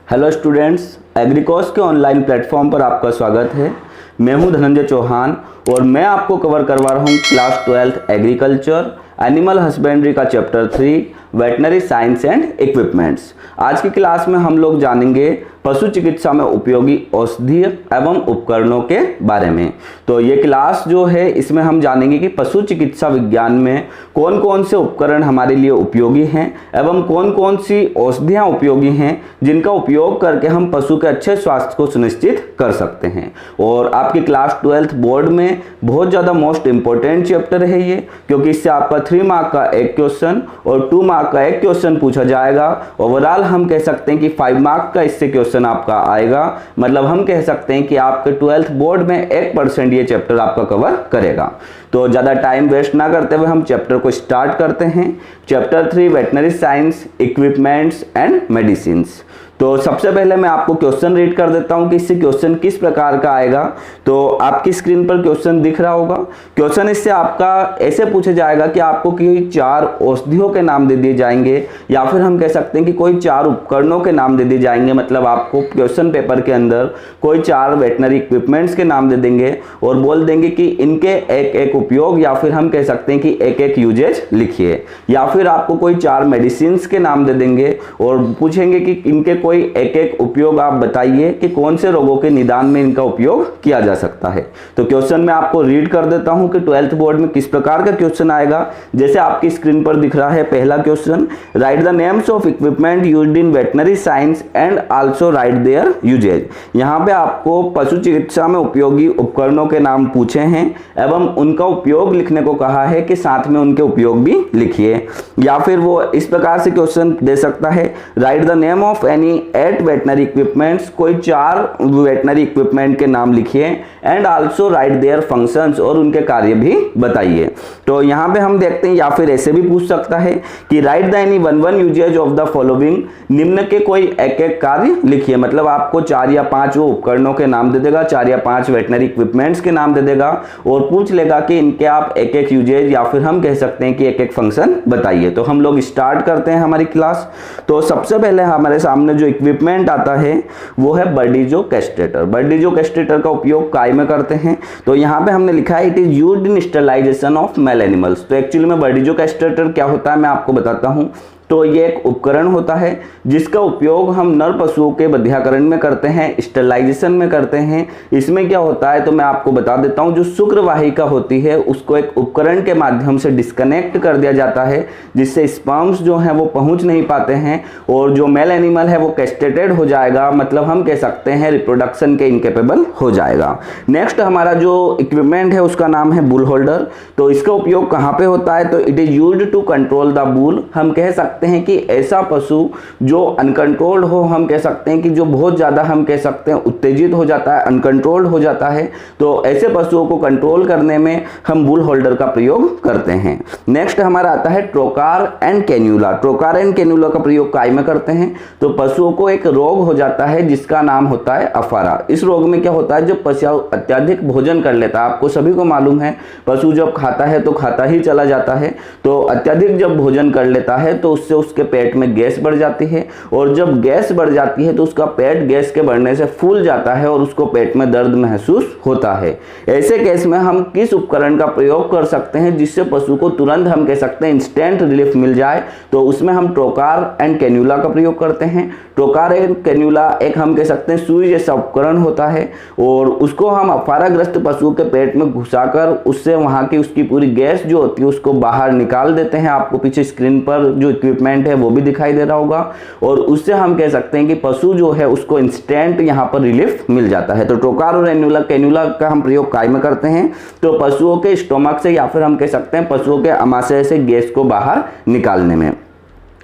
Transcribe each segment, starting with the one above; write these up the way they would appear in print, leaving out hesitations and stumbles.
Hello students, एग्रीकोर्स के online platform पर आपका स्वागत है। मैं हूं धनंजय चौहान और मैं आपको कवर करवा रहा हूं क्लास 12 एग्रीकल्चर एनिमल हस्बेंड्री का chapter 3 veterinary science and equipments. आज की क्लास में हम लोग जानेंगे पशु चिकित्सा में उपयोगी औषधि एवं उपकरणों के बारे में। तो ये क्लास जो है इसमें हम जानेंगे कि पशु चिकित्सा विज्ञान में कौन कौन से उपकरण हमारे लिए उपयोगी हैं एवं कौन कौन सी औषधियाँ उपयोगी हैं जिनका उपयोग करके हम पशु के अच्छे स्वास्थ्य को सुनिश्चित कर सकते हैं। और आपकी क्लास 12 बोर्ड में बहुत ज़्यादा मोस्ट इम्पोर्टेंट चैप्टर है ये, क्योंकि इससे आपका 3 मार्क का एक क्वेश्चन और 2 मार्क का एक क्वेश्चन पूछा जाएगा। ओवरऑल हम कह सकते हैं कि 5 मार्क का इससे क्वेश्चन आपका आएगा। मतलब हम कह सकते हैं कि आपके 12th बोर्ड में 1% ये चैप्टर आपका कवर करेगा। तो ज़्यादा टाइम वेस्ट ना करते हुए हम चैप्टर को स्टार्ट करते हैं। Chapter 3 veterinary science, equipments and medicines. तो सबसे पहले मैं आपको क्वेश्चन रीड कर देता हूं कि इससे क्वेश्चन किस प्रकार का आएगा। तो आपकी स्क्रीन पर क्वेश्चन दिख रहा होगा। क्वेश्चन इससे आपका ऐसे पूछा जाएगा कि आपको कोई 4 औषधियों के नाम दे दिए जाएंगे, या फिर हम कह सकते हैं कि कोई 4 उपकरणों के नाम दे दिए जाएंगे। मतलब आपको क्वेश्चन पेपर के अंदर कोई 4 वेटनरी इक्विपमेंट्स के नाम दे देंगे और बोल देंगे कि इनके एक एक उपयोग, या फिर हम कह सकते हैं कि एक एक यूजेज लिखिए। या फिर आपको कोई 4 मेडिसिन के नाम दे देंगे और पूछेंगे कि इनके कोई एक एक उपयोग आप बताइए कि कौन से रोगों के निदान में इनका उपयोग किया जा सकता है। तो क्वेश्चन मैं आपको रीड कर देता हूं कि 12th बोर्ड में किस प्रकार का क्वेश्चन आएगा। जैसे आपकी स्क्रीन पर दिख रहा है पहला question, write the names of equipment used in veterinary science and also write their uses. यहाँ पे आपको पशु चिकित्सा में उपयोगी उपकरणों के नाम पूछे हैं एवं उनका उपयोग लिखने को कहा है कि साथ में उनके उपयोग भी लिखिए। या फिर वो इस प्रकार से क्वेश्चन दे सकता है, right the name of any 8 veterinary equipments. कोई 4 वेटनरी इक्विपमेंट के नाम लिखिए and also write their functions, और उनके कार्य भी बताइए। तो यहाँ पे हम देखते हैं, या फिर ऐसे भी पूछ सकता है कि write the any 1 uses of the following. निम्न के कोई एक एक कार्य लिखिए। मतलब आपको 4 या 5 वो उपकरणों के नाम दे देगा, 4 या 5 वेटनरी इक्विपमेंट्स के नाम दे देगा और पूछ लेगा कि इनके आप एक एक यूजेज या फिर हम कह सकते हैं कि एक एक फंक्शन बताइए। तो हम लोग स्टार्ट करते हैं हमारी क्लास। तो सबसे पहले हमारे सामने जो इक्विपमेंट आता है वो है बर्डीजो कैस्ट्रेटर। बर्डीजो कैस्ट्रेटर का उपयोग काय में करते हैं। तो यहाँ पे हमने लिखा है it is used in sterilisation of male animals. तो एक्चुअली में बर्डीजो कैस्ट्रेटर क्या होता है मैं आपको बताता हूँ। तो ये एक उपकरण होता है जिसका उपयोग हम नर पशुओं के बधियाकरण में करते हैं, स्टरलाइजेशन में करते हैं। इसमें क्या होता है तो मैं आपको बता देता हूं, जो शुक्रवाहिका होती है उसको एक उपकरण के माध्यम से डिस्कनेक्ट कर दिया जाता है, जिससे स्पर्म्स जो हैं वो पहुंच नहीं पाते हैं और जो मेल एनिमल है वो कैस्ट्रेटेड हो जाएगा। मतलब हम कह सकते हैं रिप्रोडक्शन के इनकेपेबल हो जाएगा। नेक्स्ट हमारा जो इक्विपमेंट है उसका नाम है बुल होल्डर। तो इसका उपयोग कहाँ पे होता है तो it is used to control the bull. हम कह सकते हैं कि ऐसा पशु जो अनकंट्रोल्ड हो, हम कह सकते हैं कि जो बहुत ज्यादा हम कह सकते हैं उत्तेजित हो जाता है, अनकंट्रोल्ड हो जाता है, तो ऐसे पशुओं को कंट्रोल करने में हम बुल होल्डर का प्रयोग करते हैं। नेक्स्ट हमारा आता है ट्रोकार एंड कैन्यूला। ट्रोकार एंड कैन्यूला का प्रयोग काय में करते हैं तो पशुओं को एक रोग हो जाता है जिसका नाम होता है अफारा। इस रोग में क्या होता है, जब पशु अत्यधिक भोजन कर लेता है, आपको सभी को मालूम है पशु जब खाता है तो खाता ही चला जाता है, तो अत्यधिक जब भोजन कर लेता है तो उससे उसके पेट में गैस बढ़ जाती है, और जब गैस बढ़ जाती है तो उसका पेट गैस के बढ़ने से फूल जाता है और उसको पेट में दर्द महसूस होता है। ऐसे केस में हम किस उपकरण का प्रयोग कर सकते हैं जिससे पशु को तुरंत हम कह सकते हैं इंस्टेंट रिलीफ मिल जाए, तो उसमें हम ट्रोकार एंड कैन्यूला का प्रयोग करते हैं। ट्रोकार एंड कैन्यूला एक हम कह सकते हैं सुई जैसा उपकरण होता है और उसको हम अफाराग्रस्त पशु के पेट में घुसाकर उससे वहां की उसकी पूरी गैस जो होती है उसको बाहर निकाल देते हैं। आपको पीछे स्क्रीन पर जो इक्विपमेंट है वो भी दिखाई दे रहा होगा, और उससे हम कह सकते हैं कि पशु जो है उसको इंस्टेंट यहाँ पर रिलीफ मिल जाता है। तो ट्रोकार और कैन्यूला का हम प्रयोग काय में करते हैं तो पशुओं के स्टोमक से या फिर हम कह सकते हैं पशुओं के अमाशय से गैस को बाहर निकालने में।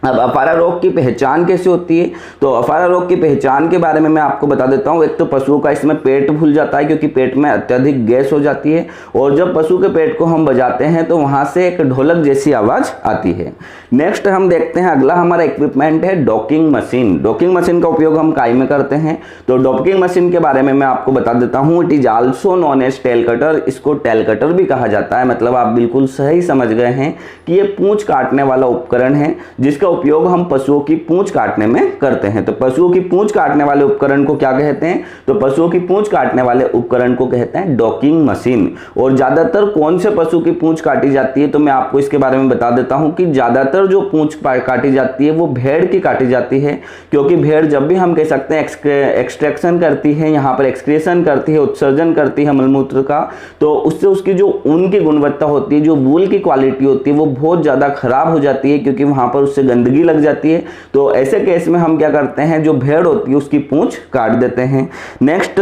अब अफारा रोग की पहचान कैसे होती है तो अफारा रोग की पहचान के बारे में मैं आपको बता देता हूँ। एक तो पशुओं का इसमें पेट फूल जाता है क्योंकि पेट में अत्यधिक गैस हो जाती है, और जब पशु के पेट को हम बजाते हैं तो वहाँ से एक ढोलक जैसी आवाज़ आती है। नेक्स्ट हम देखते हैं अगला हमारा इक्विपमेंट है डॉकिंग मशीन। डॉकिंग मशीन का उपयोग हम काय में करते हैं तो डॉकिंग मशीन के बारे में मैं आपको बता देता हूँ। It is also known as tail cutter. इसको टेल कटर भी कहा जाता है। मतलब आप बिल्कुल सही समझ गए हैं कि ये पूंछ काटने वाला उपकरण है जिसका उपयोग हम पशुओं की पूंछ काटने में करते हैं। तो पशुओं की पूंछ काटने वाले उपकरण को क्या कहते हैं? तो पशुओं की पूंछ काटने वाले उपकरण को कहते हैं डॉकिंग मशीन। और ज्यादातर कौन से पशु की पूंछ काटी जाती है, तो मैं आपको इसके बारे में बता देता हूं कि ज्यादातर जो पूंछ काटी जाती है वो भेड़ की काटी जाती है, क्योंकि भेड़ जब भी हम कह सकते हैं एक्सट्रैक्शन करती है, यहाँ पर एक्सक्रीशन करती है, उत्सर्जन करती है मलमूत्र का, तो उससे उसकी जो ऊन की गुणवत्ता होती है, जो वूल की क्वालिटी होती है, वो बहुत ज्यादा खराब हो जाती है, क्योंकि वहां पर उससे गंदगी लग जाती है। तो ऐसे केस में हम क्या करते हैं, जो भेड़ होती है उसकी पूंछ काट देते हैं। नेक्स्ट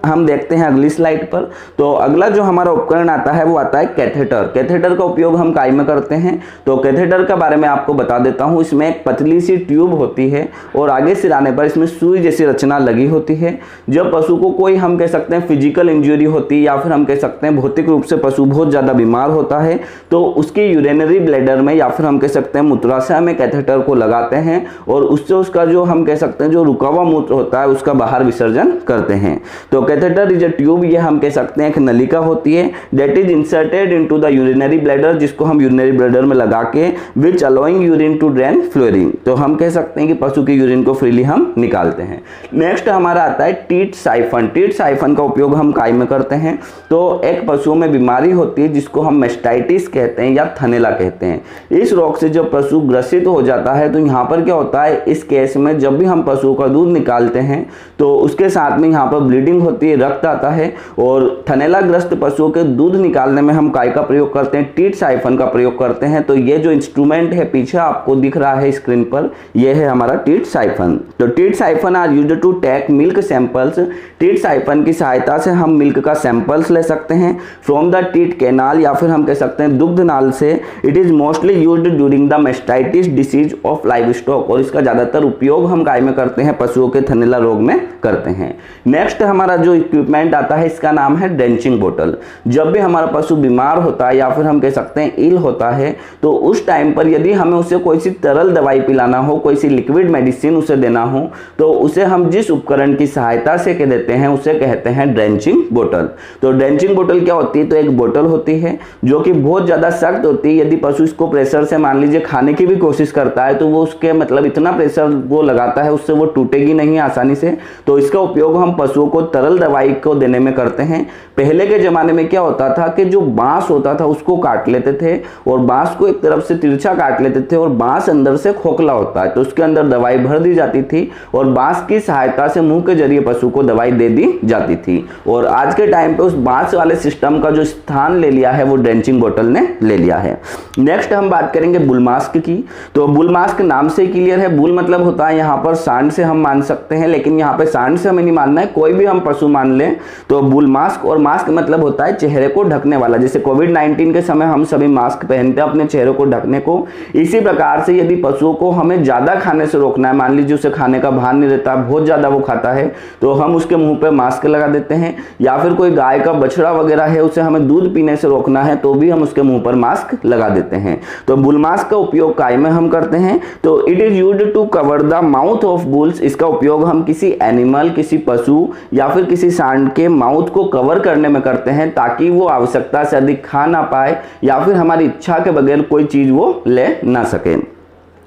हम देखते हैं अगली स्लाइड पर। तो अगला जो हमारा उपकरण आता है वो आता है कैथेटर। कैथेटर का उपयोग हम काय में करते हैं। तो कैथेटर के बारे में आपको बता देता हूं। इसमें एक पतली सी ट्यूब होती है और आगे सिराने पर इसमें सुई जैसी रचना लगी होती है। जब पशु को कोई हम कह सकते हैं फिजिकल इंजरी होती है, या फिर हम कह सकते हैं भौतिक रूप से पशु बहुत ज्यादा बीमार होता है, तो उसकी यूरिनरी ब्लैडर में या फिर हम कह सकते हैं मूत्राशय में कैथेटर को लगाते हैं और उससे उसका जो हम कह सकते हैं जो रुका हुआ मूत्र होता है उसका बाहर विसर्जन करते हैं। तो कैथेटर इज अ ट्यूब, ये हम कह सकते हैं एक नलिका होती है that is inserted into the urinary bladder, जिसको हम यूरिनरी ब्लैडर में लगा के which allowing urine to drain flooring. तो हम कह सकते हैं कि पशु की यूरिन को फ्रीली हम निकालते हैं। नेक्स्ट हमारा आता है टीट साइफन। टीट साइफन का उपयोग हम काय में करते हैं। तो एक पशुओं में बीमारी होती है जिसको हम मेस्टाइटिस कहते हैं या थनेला कहते हैं। इस रोग से जब पशु ग्रसित हो जाता है तो यहाँ पर क्या होता है, इस केस में जब भी हम पशुओं का दूध निकालते हैं तो उसके साथ में यहाँ पर ब्लीडिंग होती है, रक्त आता है। और थनेला ग्रस्त पशुओं के दूध निकालने में हम काय का प्रयोग करते हैं, टीट साइफन का प्रयोग करते हैं। तो ये जो इंस्ट्रूमेंट है पीछे आपको दिख रहा है स्क्रीन पर, यह है हमारा टीट साइफन। तो teat siphon are used to take milk samples. Teat siphon की सहायता से हम मिल्क का सैंपल्स ले सकते हैं फ्रॉम द टीट कैनाल, या फिर हम कह सकते हैं दुग्ध नाल से। It is mostly used during the mastitis disease of live stock. और इसका ज्यादातर उपयोग हम काय में करते हैं, पशुओं के थनेला रोग में करते हैं। नेक्स्ट हमारा जो इक्विपमेंट आता है इसका नाम है ड्रेंचिंग बोतल। जब भी हमारा पशु बीमार होता है या फिर हम कह सकते हैं इल होता है, तो उस टाइम पर यदि हमें उसे कोई सी तरल दवाई पिलाना हो, कोई सी लिक्विड मेडिसिन उसे देना हो, तो उसे हम जिस उपकरण की सहायता से कह देते हैं उसे कहते हैं ड्रेंचिंग बोतल। तो ड्रेंचिंग बोतल क्या होती है, तो एक बोतल होती है जो कि बहुत ज्यादा सख्त होती है। यदि पशु इसको प्रेशर से मान लीजिए खाने की भी कोशिश करता है तो वो उसके मतलब इतना प्रेशर वो लगाता है उससे वो टूटेगी नहीं आसानी से। तो इसका उपयोग हम पशुओं को तरल दवाई को देने में करते हैं। पहले के जमाने में क्या होता था कि जो बांस होता था उसको काट लेते थे और बांस को एक तरफ से तिरछा काट लेते थे और बांस अंदर से खोखला होता है तो उसके अंदर दवाई भर दी जाती थी और बांस की सहायता से मुंह के जरिए पशु को दवाई दे दी जाती थी। और आज के टाइम पे उस बांस वाले सिस्टम का जो स्थान ले लिया है वो ड्रेंचिंग बोतल ने ले लिया है। नेक्स्ट हम बात करेंगे बुल मास्क की। तो बुल मास्क नाम से ही क्लियर है, बुल मतलब होता है यहाँ पर सांड से हम मान सकते हैं, लेकिन यहाँ पे सांड से हमें नहीं मानना है, कोई भी हम पशु मान लें तो बुल मास्क। और मास्क मतलब होता है चेहरे को ढकने वाला। जैसे कोविड-19 के समय हम सभी मास्क पहनते हैं अपने चेहरे को ढकने को, इसी प्रकार से यदि पशुओं को हमें ज्यादा खाने से रोकना है, मान लीजिए उसे खाने का भान नहीं रहता, बहुत ज्यादा वो खाता है, तो हम उसके मुंह पे मास्क लगा देते हैं। या फिर कोई गाय का बछड़ा वगैरह है उसे हमें दूध पीने से रोकना है तो भी हम उसके मुंह पर मास्क लगा देते हैं। तो बुल मास्क का उपयोग काय में हम करते हैं। तो it is used to cover the mouth of bulls. इसका उपयोग हम किसी एनिमल, किसी पशु या फिर किसी सांड के माउथ को कवर करने में करते हैं ताकि वो आवश्यकता से अधिक खा ना पाए या फिर हमारी इच्छा के बगैर कोई चीज वो ले ना सके।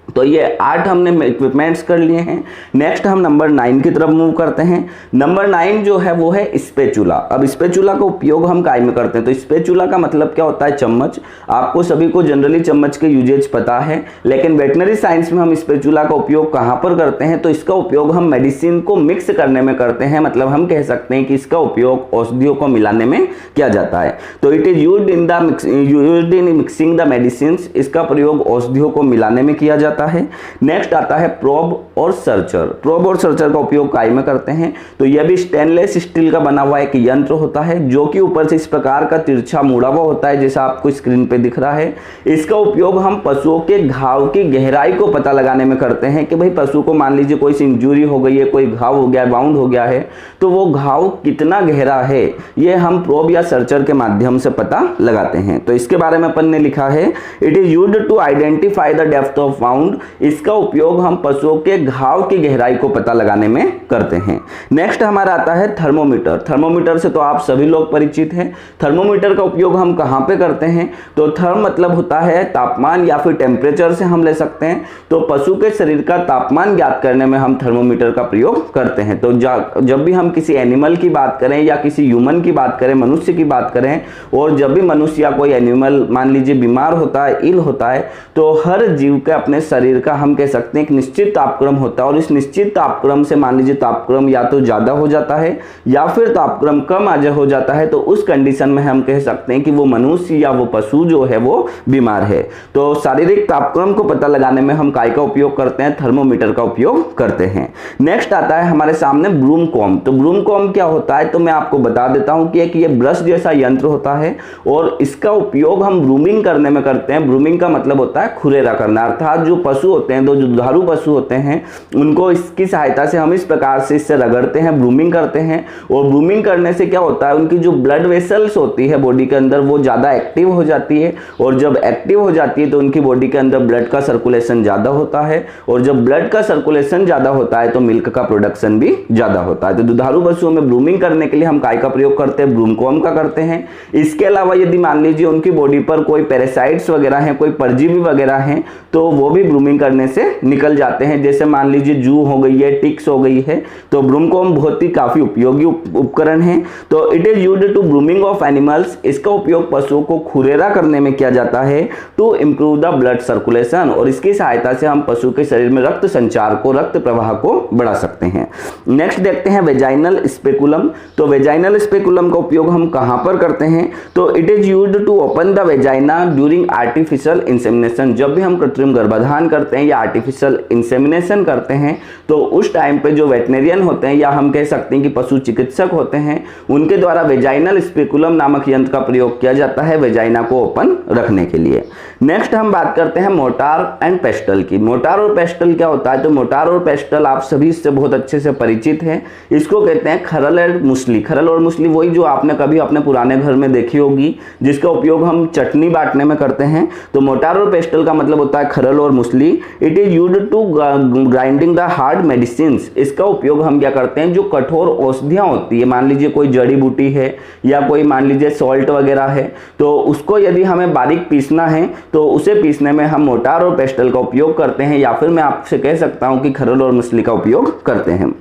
तो ये 8 हमने इक्विपमेंट्स कर लिए हैं। नेक्स्ट हम नंबर 9 की तरफ मूव करते हैं। नंबर 9 जो है वो है स्पेचुला। अब स्पेचुला का उपयोग हम काय में करते हैं। तो स्पेचुला का मतलब क्या होता है, चम्मच। आपको सभी को जनरली चम्मच के यूजेज पता है, लेकिन वेटनरी साइंस में हम स्पेचुला का उपयोग कहां पर करते हैं, तो इसका उपयोग हम मेडिसिन को मिक्स करने में करते हैं। मतलब हम कह सकते हैं कि इसका उपयोग औषधियों को मिलाने में किया जाता है। तो it is used in mixing the medicine. इसका प्रयोग औषधियों को मिलाने में किया जाता है। नेक्स्ट आता है प्रोब और सर्चर। प्रोब और सर्चर का उपयोग काय में करते हैं। तो यह भी स्टेनलेस स्टील का बना हुआ एक यंत्र होता है जो कि ऊपर से इस प्रकार का तिरछा मुड़ा हुआ होता है जैसा आपको स्क्रीन पे दिख रहा है। इसका उपयोग हम पशुओं के घाव की गहराई को पता लगाने में करते हैं कि भाई पशु को मान लीजिए कोई सी इंजरी हो गई है, कोई घाव हो गया, बाउंड हो गया है, तो वो घाव कितना गहरा है ये हम प्रोब या सर्चर के माध्यम से पता लगाते हैं। तो इसके बारे में अपन ने लिखा है, it is used to identify the depth of bound. Wound, इसका उपयोग हम पशुओं के घाव की गहराई को पता लगाने में करते हैं। नेक्स्ट हमारा आता है थर्मोमीटर। थर्मोमीटर से तो आप सभी लोग परिचित हैं। थर्मोमीटर का उपयोग हम कहाँ पे करते हैं? तो थर्म मतलब होता है तापमान या फिर टेम्परेचर से हम ले सकते हैं। तो पशु के शरीर का तापमान ज्ञात करने में हम थर्मोमीटर का प्रयोग करते हैं। तो जब भी हम किसी एनिमल की बात करें या किसी ह्यूमन की बात करें, मनुष्य की बात करें, और जब भी मनुष्य या कोई एनिमल मान लीजिए बीमार होता है, इल होता है, तो हर जीव के अपने शरीर का हम कह सकते हैं एक निश्चित तापक्रम होता है, और इस निश्चित तापक्रम से मान लीजिए तापक्रम या तो ज्यादा हो जाता है या फिर तापक्रम कम हो जाता है, तो उस कंडीशन में हम कह सकते हैं कि वो मनुष्य या वो पशु जो है वो बीमार है। तो शारीरिक तापक्रम को पता लगाने में हम काय का उपयोग करते हैं? थर्मोमीटर का उपयोग करते हैं। नेक्स्ट आता है हमारे सामने ब्रूम कॉम्ब। तो ब्रूम कॉम्ब क्या होता है? तो मैं आपको बता देता हूं कि एक ये ब्रश जैसा यंत्र होता है और इसका उपयोग हम ब्रूमिंग करने में करते हैं। ब्रूमिंग का मतलब होता है खुरेरा करना, अर्थात जो पशु होते हैं, जो दुधारू पशु होते हैं, उनको इसकी सहायता से हम इस प्रकार से इससे रगड़ते हैं, ब्रूमिंग करते हैं। और ब्रूमिंग करने से क्या होता है, उनकी जो ब्लड वेसल्स होती है बॉडी के अंदर वो ज़्यादा एक्टिव हो जाती है, और जब एक्टिव हो जाती है तो उनकी बॉडी के अंदर ब्लड का सर्कुलेशन ज़्यादा होता है, और जब ब्लड का सर्कुलेशन ज़्यादा होता है तो मिल्क का प्रोडक्शन भी ज़्यादा होता है। तो दुधारू पशुओं में ब्रूमिंग करने के लिए हम काय का प्रयोग करते हैं? ब्रूम कॉम्ब का करते हैं। इसके अलावा यदि मान लीजिए उनकी बॉडी पर कोई पैरासाइट्स वगैरह हैं, कोई परजीवी वगैरह हैं, तो वो भी ब्रूमिंग करने से निकल जाते हैं। जैसे मान लीजिए जू हो गई है, टिक्स हो गई है, तो ब्रूम कॉम्ब बहुत ही काफी उपयोगी उपकरण है। तो it is used to grooming of animals. इसका उपयोग पशुओं को खुरेरा करने में किया जाता है to improve the blood circulation, और इसकी सहायता से हम पशु के शरीर में रक्त संचार को, रक्त प्रवाह को बढ़ा सकते हैं। नेक्स्ट देखते हैं वेजाइनल स्पेकुलम। तो वेजाइनल स्पेकुलम का उपयोग हम कहां पर करते हैं? तो it is used to open the vagina during artificial insemination. जब भी हम कृत्रिम गर्भाधान करते हैं या आर्टिफिशियल इंसेमिनेशन करते हैं, तो उस टाइम पे जो वेटनेरियन होते हैं या हम कह सकते हैं कि पशु चिकित्सक होते हैं, उनके द्वारा वेजाइनल स्पेकुलम नामक यंत्र का प्रयोग किया जाता है वेजाइना को ओपन रखने के लिए। नेक्स्ट हम बात करते हैं मोटार एंड पेस्टल की। मोटार और पेस्टल क्या होता है? तो मोटार और पेस्टल आप सभी इससे बहुत अच्छे से परिचित हैं। इसको कहते हैं खरल और मुसली। खरल और मुसली वही जो आपने कभी अपने पुराने घर में देखी होगी, जिसका उपयोग हम चटनी बांटने में करते हैं। तो मोटार और पेस्टल का मतलब होता है खरल और मुसली। It is used to grinding the hard medicine. इसका उपयोग हम क्या करते हैं, जो कठोर औषधियां होती है, मान लीजिए कोई जड़ी बूटी है या कोई मान लीजिए सॉल्ट वगैरह है, तो उसको यदि हमें बारीक पीसना है तो उसे पीसने में हम मोटार और पेस्टल का उपयोग करते हैं, या फिर मैं आपसे कह सकता हूं कि खरल और मुसली का उपयोग करते हैं।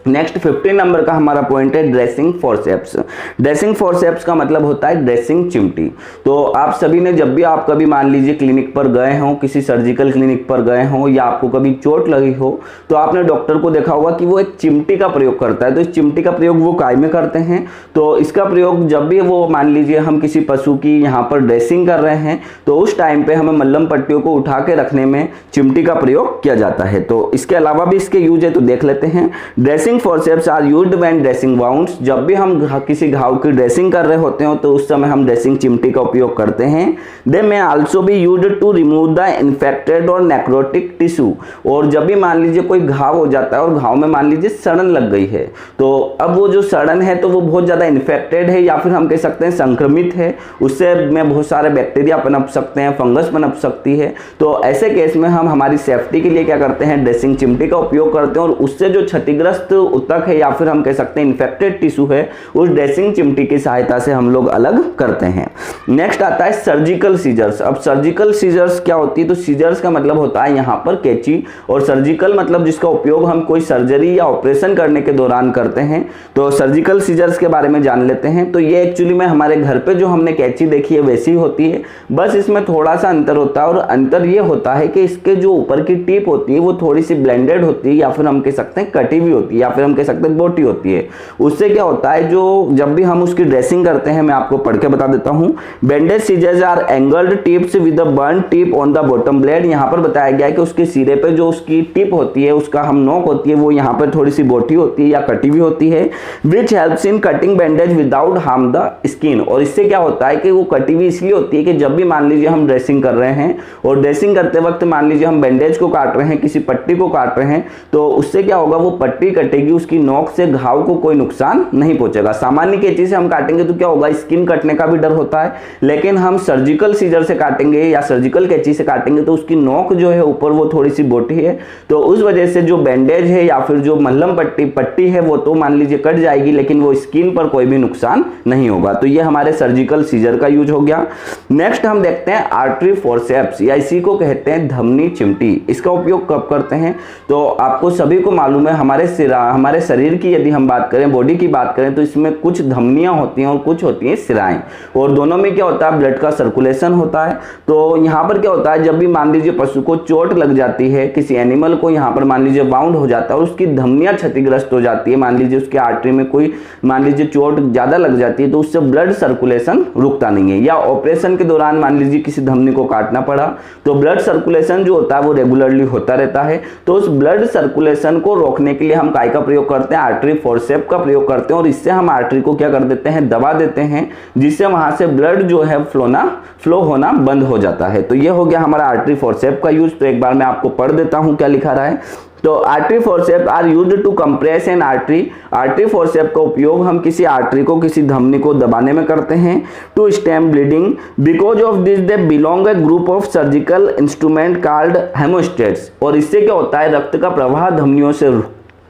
नेक्स्ट 15 नंबर का हमारा पॉइंट है ड्रेसिंग फॉरसेप्स। ड्रेसिंग फॉरसेप्स का मतलब होता है ड्रेसिंग चिमटी। तो आप सभी ने जब भी आप कभी मान लीजिए क्लिनिक पर गए हों, किसी सर्जिकल क्लिनिक पर गए हों, या आपको कभी चोट लगी हो, तो आपने डॉक्टर को देखा होगा कि वो एक चिमटी का प्रयोग करता है। तो इस चिमटी का प्रयोग वो काय में करते हैं? तो इसका प्रयोग जब भी वो मान लीजिए हम किसी पशु की यहाँ पर ड्रेसिंग कर रहे हैं, तो उस टाइम पे हमें मल्लम पट्टियों को उठा के रखने में चिमटी का प्रयोग किया जाता है। तो इसके अलावा भी इसके यूज है, तो देख लेते हैं। Dressing forceps are used when dressing wounds. जब भी हम किसी घाव की ड्रेसिंग कर रहे होते हो तो उस समय हम ड्रेसिंग चिमटी का उपयोग करते हैं। They may also be used to remove the infected और नेक्रोटिक टिश्यू। और जब भी मान लीजिए कोई घाव हो जाता है और घाव में मान लीजिए सड़न लग गई है, तो अब वो जो सड़न है तो वो बहुत ज़्यादा इन्फेक्टेड है या फिर हम कह सकते हैं संक्रमित है, उससे में बहुत सारे बैक्टीरिया पनप सकते हैं, फंगस पनप सकती है। तो ऐसे केस में हम हमारी सेफ्टी के लिए क्या करते हैं, ड्रेसिंग चिमटी का उपयोग करते हैं, और उससे जो क्षतिग्रस्त उत्तक है या फिर हम कह सकते हैं इन्फेक्टेड टिश्यू है, उस ड्रेसिंग चिमटी की सहायता से हम लोग अलग करते हैं। नेक्स्ट आता है सर्जिकल सीजर्स। अब सर्जिकल सीजर्स क्या होती है? तो सीजर्स का मतलब होता है यहाँ पर कैंची, और सर्जिकल मतलब जिसका उपयोग हम कोई सर्जरी या ऑपरेशन करने के दौरान करते हैं। तो सर्जिकल सीजर्स के बारे में जान लेते हैं। तो ये एक्चुअली में हमारे घर पे जो हमने कैंची देखी है वैसी होती है, बस इसमें थोड़ा सा अंतर होता है, और अंतर ये होता है कि इसके जो ऊपर की टिप होती है वो थोड़ी सी ब्लेंडेड होती है, या फिर हम कह सकते हैं कटी हुई होती है, या फिर हम कह सकते हैं बोटी होती है। उससे क्या होता है, जो जब भी हम उसकी ड्रेसिंग करते हैं, मैं आपको पढ़ के बता देता हूं। Bandage scissors are angled tips with the blunt tip on the bottom blade. यहाँ पर बताया गया है कि उसके सिरे पे जो उसकी टिप होती है, उसका हम नोक होती है, वो यहाँ पर थोड़ी सी बोटी होती है या कटी हुई होती है। Which helps in cutting bandage without harm the skin. और इससे क्या होता है कि वो कटी हुई इसलिए होती है कि जब भी मान लीजिए हम ड्रेसिंग कर रहे हैं और ड्रेसिंग करते वक्त मान लीजिए हम बैंडेज को काट रहे हैं, किसी पट्टी को काट रहे हैं, तो उससे क्या होगा, वो पट्टी कटेगी रहेगी, उसकी नोक से घाव को कोई नुकसान नहीं पहुंचेगा। सामान्य कैंची से हम काटेंगे तो क्या होगा, स्किन कटने का भी डर होता है, लेकिन हम सर्जिकल सीजर से काटेंगे या सर्जिकल कैंची से काटेंगे तो उसकी नोक जो है ऊपर वो थोड़ी सी मोटी है, तो उस वजह से जो बैंडेज है या फिर जो मलहम पट्टी है वो तो मान लीजिए कट जाएगी, लेकिन वो स्किन पर कोई भी नुकसान नहीं होगा। तो ये हमारे सर्जिकल सीजर का यूज हो गया। नेक्स्ट हम देखते हैं आर्टरी फोर्सेप्स, या इसी को कहते हैं धमनी चिमटी। इसका उपयोग कब करते हैं, तो आपको सभी को मालूम है, हमारे शरीर की यदि हम बात करें, बॉडी की बात करें, तो इसमें कुछ धमनियां होती हैं और कुछ होती हैं सिराएं, और दोनों में क्या होता है, ब्लड का सर्कुलेशन होता है। तो यहाँ पर क्या होता है, जब भी मान लीजिए पशु को चोट लग जाती है, किसी एनिमल को यहाँ पर मान लीजिए बाउंड हो जाता है और उसकी धमनियां क्षतिग्रस्त हो जाती है, मान लीजिए उसके आर्टरी में कोई मान लीजिए चोट ज्यादा लग जाती है, तो उससे ब्लड सर्कुलेशन रुकता नहीं है। या ऑपरेशन के दौरान मान लीजिए किसी धमनी को काटना पड़ा तो ब्लड सर्कुलेशन जो होता है वो रेगुलरली होता रहता है। तो उस ब्लड सर्कुलेशन को रोकने के लिए हम काय का प्रयोग करते हैं, आर्टरी फोर्सेप्स का प्रयोग करते हैं, और इससे हम आर्टरी को क्या कर देते हैं, दबा देते हैं, जिससे वहां से ब्लड जो है फ्लो होना बंद हो जाता है। तो ये हो गया हमारा आर्टरी फोर्सेप्स का यूज। तो एक बार मैं आपको पढ़ देता हूं क्या लिखा रहा है। तो artery forceps are used to compress an artery. Artery forceps का उपयोग हम किसी आर्टरी को, किसी धमनी को दबाने में करते हैं। To stem bleeding, because of this they belong a group of surgical instrument called hemostats. और इससे क्या होता है, रक्त का प्रवाह धमनियों से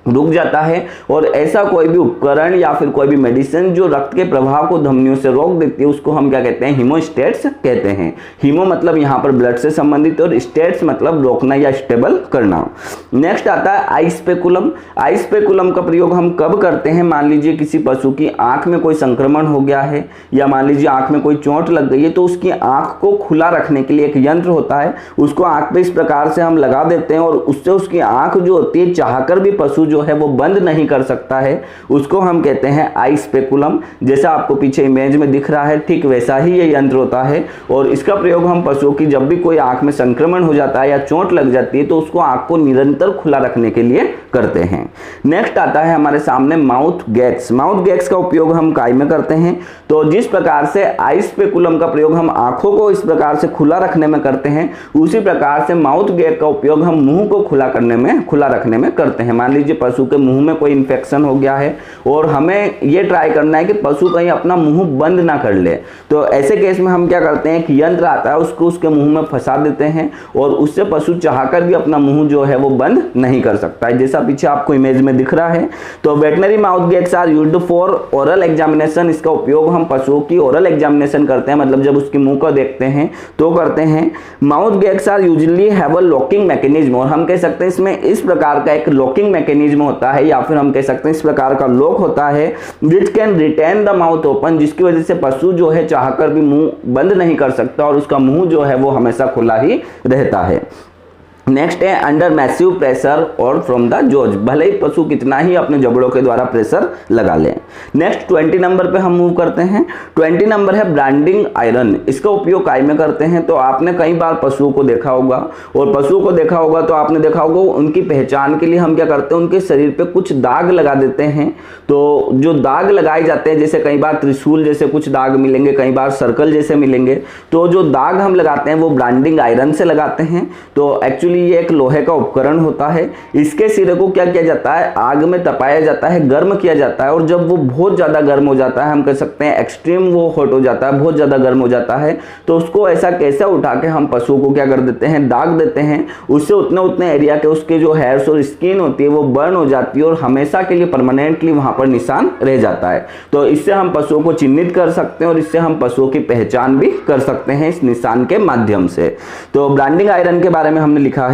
रुक जाता है, और ऐसा कोई भी उपकरण या फिर कोई भी मेडिसिन जो रक्त के प्रवाह को धमनियों से रोक देती है उसको हम क्या कहते हैं, हीमोस्टेट्स कहते हैं। हीमो मतलब यहाँ पर ब्लड से संबंधित, और स्टेट्स मतलब रोकना या स्टेबल करना। नेक्स्ट आता है आई स्पेकुलम। आई स्पेकुलम का प्रयोग हम कब करते हैं, मान लीजिए किसी पशु की आंख में कोई संक्रमण हो गया है, या मान लीजिए आंख में कोई चोट लग गई है, तो उसकी आंख को खुला रखने के लिए एक यंत्र होता है, उसको आंख पे इस प्रकार से हम लगा देते हैं, और उससे उसकी आंख जो होती है चाहकर भी पशु जो है वो बंद नहीं कर सकता है, उसको हम कहते हैं आई स्पेकुलम। जैसा आपको पीछे इमेज में दिख रहा है, ठीक वैसा ही ये यंत्र होता है, और इसका प्रयोग हम पशुओं की जब भी कोई आंख में संक्रमण हो जाता है या चोट लग जाती है तो उसको आंख को निरंतर खुला रखने के लिए करते हैं। नेक्स्ट आता है हमारे सामने माउथ गैग्स। माउथ गैग्स का उपयोग हम काय में करते हैं। तो जिस प्रकार से आई स्पेकुलम का प्रयोग हम आंखों को इस प्रकार से खुला रखने में करते हैं, उसी प्रकार से माउथ गैग का उपयोग हम मुंह को खुला रखने में करते हैं। मान लीजिए पशु के मुंह में कोई इन्फेक्शन हो गया है और हमें ये ट्राई करना है कि पशु कहीं अपना मुंह बंद ना कर ले, तो ऐसे केस में हम क्या करते हैं कि यंत्र आता है, उसको उसके मुंह में फंसा देते हैं, और उससे पशु चाहकर भी अपना मुंह जो है वो बंद नहीं कर सकता है, जैसा पीछे आपको इमेज में दिख रहा है। तो veterinary mouth gags are used for oral examination. इसका उपयोग हम पशुओं की ओरल एग्जामिनेशन करते हैं, मतलब जब उसके मुंह को देखते हैं तो करते हैं। Mouth gags are usually have a locking mechanism, और हम कह सकते हैं इसमें इस प्रकार का एक लॉकिंग मैकेनिज्म होता है, या फिर हम कह सकते हैं इस प्रकार का लॉक होता है, which can retain the mouth open, जिसकी वजह से पशु जो है चाहकर भी मुंह बंद नहीं कर सकता और उसका मुंह जो है वो हमेशा खुला ही रहता है। नेक्स्ट है अंडर मैसिव प्रेशर और फ्रॉम द जॉज, भले ही पशु कितना ही अपने जबड़ों के द्वारा प्रेशर लगा लें। नेक्स्ट 20 नंबर पे हम मूव करते हैं। 20 नंबर है ब्रांडिंग आयरन। इसका उपयोग काय में करते हैं, तो आपने कई बार पशुओं को देखा होगा, और पशुओं को देखा होगा तो आपने देखा होगा उनकी पहचान के लिए हम क्या करते हैं, उनके शरीर पे कुछ दाग लगा देते हैं। तो जो दाग लगाए जाते हैं, जैसे कई बार त्रिशूल जैसे कुछ दाग मिलेंगे, कई बार सर्कल जैसे मिलेंगे, तो जो दाग हम लगाते हैं वो ब्रांडिंग आयरन से लगाते हैं। तो एक्चुअली ये एक लोहे का उपकरण होता है, इसके सिरे को क्या किया जाता है, आग में तपाया जाता है, गर्म किया जाता है, और जब वो बहुत ज्यादा गर्म हो जाता है, हम कह सकते हैं एक्सट्रीम वो हॉट हो जाता है, बहुत ज्यादा गर्म हो जाता है, तो उसको ऐसा कैसे उठा के हम पशुओं को क्या कर देते हैं, दाग देते हैं। उससे उतने एरिया के उसके जो हेयर्स और स्किन होती है वो बर्न हो जाती है, और हमेशा के लिए परमानेंटली वहां पर निशान रह जाता है। तो इससे हम पशुओं को चिन्हित कर सकते हैं, और इससे हम पशुओं की पहचान भी कर सकते हैं इस निशान के माध्यम से। तो ब्रांडिंग आयरन के बारे में हमने लिखा है,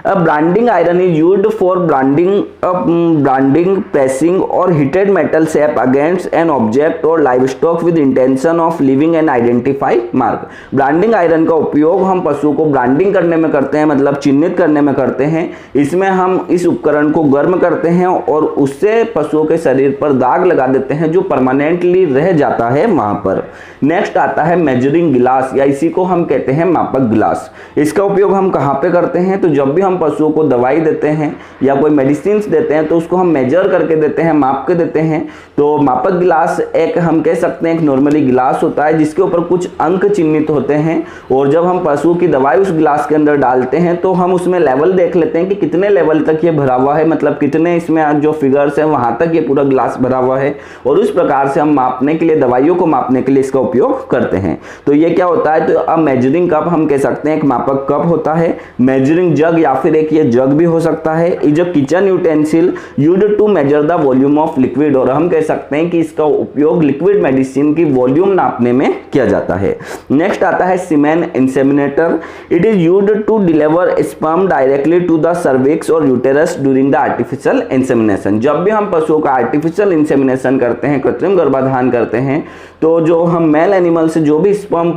branding iron is used for branding pressing और heated metal shape against an object और livestock with intention of leaving an identify mark. Branding iron का उपयोग हम पशु को ब्रांडिंग करने में करते हैं, मतलब चिन्हित करने में करते हैं। इसमें हम इस उपकरण को गर्म करते हैं और उससे पशुओं के शरीर पर दाग लगा देते हैं जो परमानेंटली रह जाता है वहां पर। नेक्स्ट आता है मेजरिंग गिलास, या इसी को हम कहते हैं मापक गिलास। इसका उपयोग हम कहां पे करते हैं, हैं, तो जब भी हम पशुओं को दवाई देते हैं या कोई मेडिसिन देते हैं तो उसको हम मेजर करके देते हैं, माप के देते हैं। तो मापक गिलास एक हम कह सकते हैं एक नॉर्मली गिलास होता है जिसके ऊपर कुछ अंक चिन्हित होते हैं, और जब हम पशु की दवाई उस गिलास के अंदर डालते हैं तो हम उसमें लेवल देख लेते हैं कि कितने लेवल तक ये भरा हुआ है, मतलब कितने इसमें जो फिगर्स है वहां तक ये पूरा गिलास भरा हुआ है, और उस प्रकार से हम मापने के लिए, दवाइयों को मापने के लिए इसका उपयोग करते हैं। तो ये क्या होता है, तो अब मेजरिंग कप हम कह सकते हैं एक मापक कप होता है, मेजरिंग जग या फिर एक ये जग भी हो सकता है, is a kitchen utensil used to measure the volume of liquid, और हम कह सकते हैं कि इसका उपयोग लिक्विड मेडिसिन की वॉल्यूम नापने में किया जाता है। नेक्स्ट आता है semen inseminator, it is used to deliver sperm directly to the cervix और uterus during the artificial insemination. जब भी हम पशुओं का आर्टिफिशियल इंसेमिनेशन करते हैं, कृत्रिम गर्भाधान करते हैं, तो जो हम मेल एनिमल से जो भी स्पर्म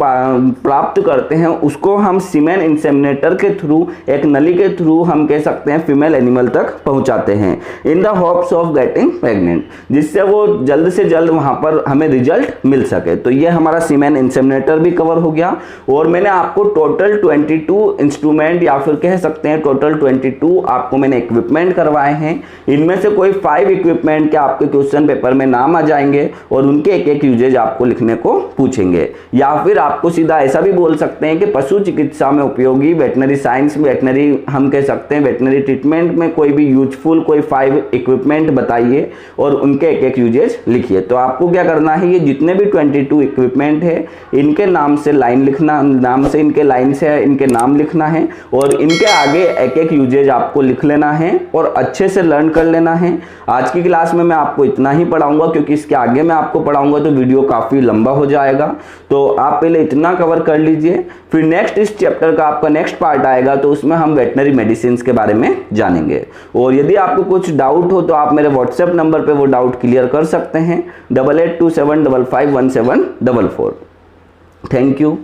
प्राप्त करते हैं उसको हम सीमेन इंसेमिनेटर के थ्रू, एक नली के थ्रू हम कह सकते हैं फीमेल एनिमल तक पहुंचाते हैं, in the hopes of getting pregnant, जिससे वो जल्द से जल्द वहां पर हमें रिजल्ट मिल सके। तो ये हमारा सीमेन इंसेमिनेटर भी कवर हो गया। और मैंने आपको टोटल 22 इंस्ट्रूमेंट या फिर कह सकते हैं टोटल 22 आपको मैंने इक्विपमेंट करवाए हैं। इनमें से कोई 5 इक्विपमेंट के आपके क्वेश्चन पेपर में नाम आ जाएंगे और उनके एक एक यूजेज आपको लिखने को पूछेंगे, या फिर आपको सीधा ऐसा भी बोल सकते हैं कि पशु चिकित्सा में उपयोगी, वेटनरी साइंस, वेटनरी हम कह सकते हैं वेटनरी ट्रीटमेंट में कोई भी यूजफुल कोई 5 इक्विपमेंट बताइए और उनके एक एक यूजेज लिखिए। तो आपको क्या करना है, ये जितने भी 22 इक्विपमेंट है इनके नाम से लाइन लिखना, नाम से इनके लाइन से इनके नाम लिखना है और इनके आगे एक एक यूजेज आपको लिख लेना है और अच्छे से लर्न कर लेना है। आज की क्लास में मैं आपको इतना ही पढ़ाऊंगा, क्योंकि इसके आगे मैं आपको पढ़ाऊंगा तो वीडियो काफी लंबा हो जाएगा। तो आप पहले इतना कवर कर लीजिए, फिर नेक्स्ट इस चैप्टर का आपका नेक्स्ट पार्ट आएगा तो उसमें हम वेटनरी मेडिसिन के बारे में जानेंगे। और यदि आपको कुछ डाउट हो तो आप मेरे व्हाट्सएप नंबर पे वो डाउट क्लियर कर सकते हैं, 8827551744। Thank you.